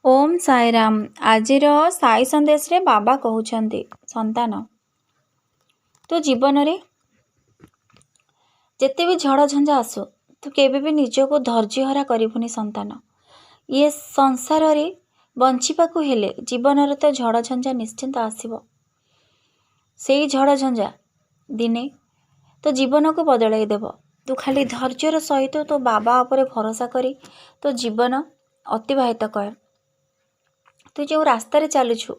ओम साईराम। आजिर साई संदेश रे बाबा कहउछंती संतान तो जीवन रे जेते भी झड़ झंझा आसु तू केबे भी निजको धैर्यहरा करिबुनी संतान। ये संसार रे बंचिबाकू हेले जीवन रे तो झड़ झंझा निश्चिंत आसीबो। सेई झड़ झंझा दिने तो जीवन को बदलाई देबो। तू खाली धैर्यर सहित तो बाबा उपरे भरोसा करी तो जीवन अतिबाहित कर। तू जो रास्तार चलुछु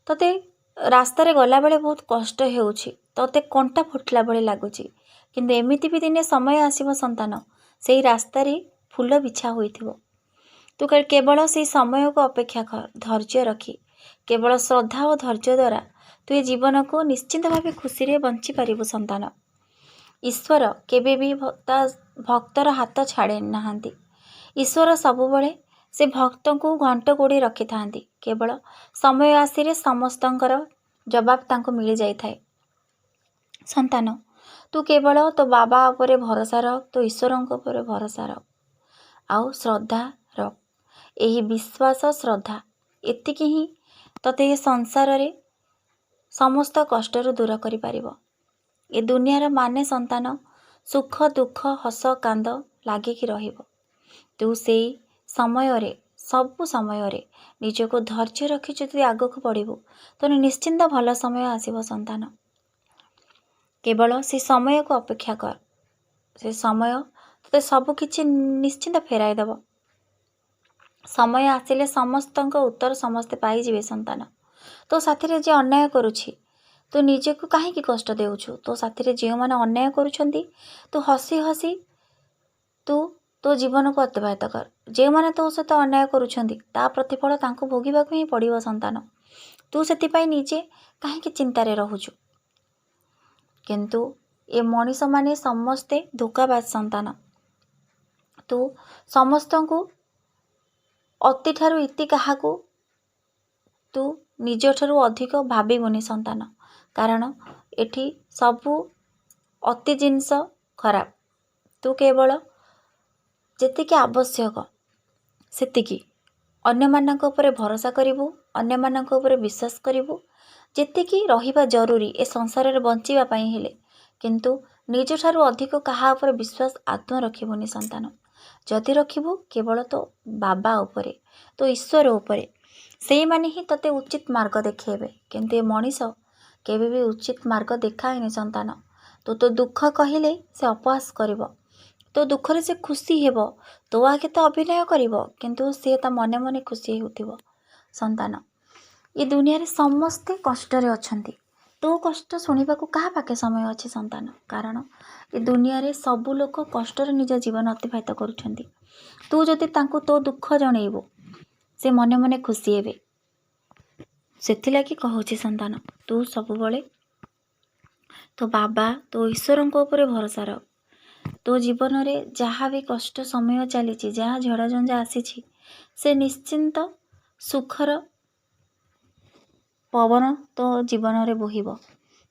तते रास्तार गला बेले बहुत कष्ट हेउछि, तते कंटा फुटला बेले लागुछि, किंतु एमिति भी दिने समय आसीबो संतान सेई रास्तार फूल बिछा होइथिबो। तू केवल से समय को अपेक्षा कर, धैर्य रखी केवल श्रद्धा और धैर्य द्वारा तू ये जीवन को निश्चिंत भाव खुशी रे बंची पारिबु संतान। ईश्वर केबे भी भक्तर हाथ छाड़े नाहांती। ईश्वर सबुबले से भक्त को घंट गोड़ी रखि थांती। केवल समय आसिरे समस्तंकर जवाब तांको मिल जाई थाए। संतान तू केवल तो बाबा उपरे भरोसा रख, तो ईश्वरଙ୍କ उपरे भरोसा रख, आउ श्रद्धा रख। यही विश्वास श्रद्धा एतिकी ही तते ये संसार रे समस्त कष्टर दूर करि पारिबो। ए दुनियार माने संतान सुख दुख हस कांद लागिकी रहिबो। तू सेई समय रे सबु समय रे निजको धैर्य रखी जदि आगक बढ़िबो तो निश्चिंत भल समय आसीबो संतान। केवल से समय को अपेक्षा कर, से समय तते सब किछि निश्चिंत फेराई देबो। समय आसिले समस्तक उत्तर समस्ते पाई जिवे संतान। तो साथी रे जे अन्याय करूछि तो निजे को काहे की कष्ट देउछु। तो साथी रे जे माने अन्याय करूछंती तो हसी हसी तो जीवन को अतिबाहित कर। जे माने तो सहित अन्याय करूछंती ता प्रतिफल तांको भोगिबाकू ही पड़िबो संतान। तू सेतिपाई निजे काहे की चिंतारे रहुछु। किंतु ए मनीष माने समस्ते धोकाबाज संतान। तू समस्तंकु अति ठारू इति काहाकू तू निज ठारू अधिक भाबिबुनी संतान, कारण एठी सबु अति जिनस खराब। तू केवल जेतिकी आवश्यक सेतिकी अन्य मानक उपरे भरोसा करिबु, अन्य मानक उपरे विश्वास करिबु। जेतिकी रहिबा जरूरी ए संसार रे बंचिबा पई हेले, किंतु निज ठारू अधिक काहा उपरे विश्वास आत्म रखिबुनी संतान। जदि रखिबु केवल तो बाबा उपरे, तो ईश्वर उपरे, सेई माने ही तते उचित मार्ग देखेबे। किंतु ए मनीष केबे भी उचित मार्ग देखाएनी संतान। तो दुख कहिले से अपहास करिबो, तो दुख रे से खुशी हेबो, तो आगे तो अभिनय करिबो, किंतु से ता मने मने खुशी हेउथिबो संतान। ये दुनिया रे समस्ते कष्ट रे अछंती, तो कष्ट सुनिबा को कहा पाके समय अछि संतान। कारण ये दुनिया रे सब लोक कष्ट रे निज जीवन अतिबाहित करूछंती। तू जदि तांको तो दुख जणेइबो से मने मने खुशी हेबे। सेथिलागि कहूछि संतान, तू सब बळे तो बाबा तो ईश्वरଙ୍କ उपरे भरोसा रख। तो जीवन रे जहाँ भी कष्ट समय चली, जहाँ झड़ झंझा आसी, से निश्चिंत सुखर पवन तो जीवन रे बोहिबो।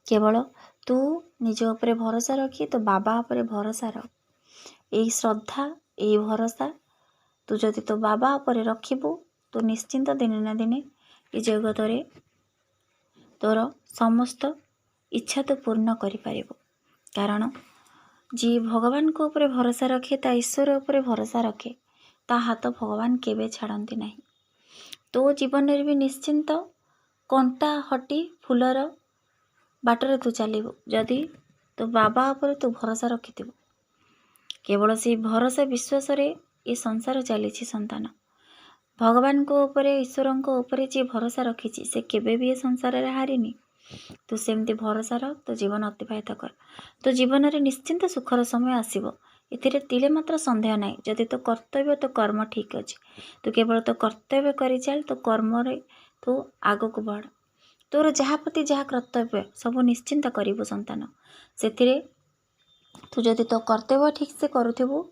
केवल तू निज उपरे भरोसा रखी तो बाबा उपरे भरोसा रख। यही श्रद्धा यही भरोसा तू जदि तो बाबा उपरे रखिबू तो निश्चिंत दिने ना दिने ये जगत रे तोर समस्त इच्छा तो पूर्ण करि पारिबो। कारण जी भगवान को ऊपर भरोसा रखे, ता ईश्वर ऊपर भरोसा रखे, ता हाथ भगवान केबे छाड़ती नहीं। तो जीवन रे भी निश्चिंत कंटा हटी फूलर बाटर तू चलबू जदि तो बाबा ऊपर तू भरोसा रखिथिबु। केवल से भरोसा विश्वास रे ये संसार चली संतान। भगवान को ऊपर ईश्वर को ऊपर जी भरोसा रखी से केबे भी ये संसार रे हारिनी। तू सेमती भरोसा रख, तो जीवन अतिबाहित कर। तो जीवन रे निश्चिंत सुखर समय आसीबो, एथिरे तिले मात्र संदेह नाही। जदि तो कर्तव्य तो कर्म ठीक अछि, तू केवल तो कर्तव्य करि चल, तो कर्म रे तू आगो को बढ़। तोर जहाँ प्रति जहाँ कर्तव्य सब निश्चिंत करिबो संतान। सेथिरे तू जदि तो कर्तव्य ठीक से करुथिबु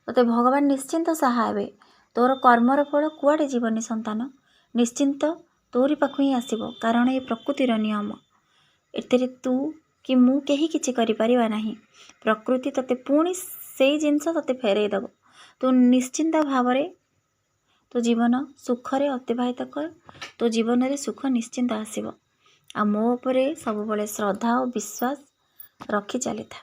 तते भगवान निश्चिंत सहाय हेबे। तोर कर्मर फल कुआडे जीवनी संतान, निश्चिंत तोरी पाखु ही आसीबो। कारण ये प्रकृतिर नियम, एतेरे तू कि मु केही किछि करि परिबा नाही। प्रकृति तते पुणी सेई जिनस तते फेरई दबो। तू निश्चिंत भाव रे ତୋ ଜୀବନ ସୁଖରେ ଅତିବାହିତ କର। ତୋ ଜୀବନରେ ସୁଖ ନିଶ୍ଚିନ୍ତ ଆସିବ। ଆଉ ମୋ ଉପରେ ସବୁବେଳେ ଶ୍ରଦ୍ଧା ଓ ବିଶ୍ୱାସ ରଖି ଚାଲିଥା।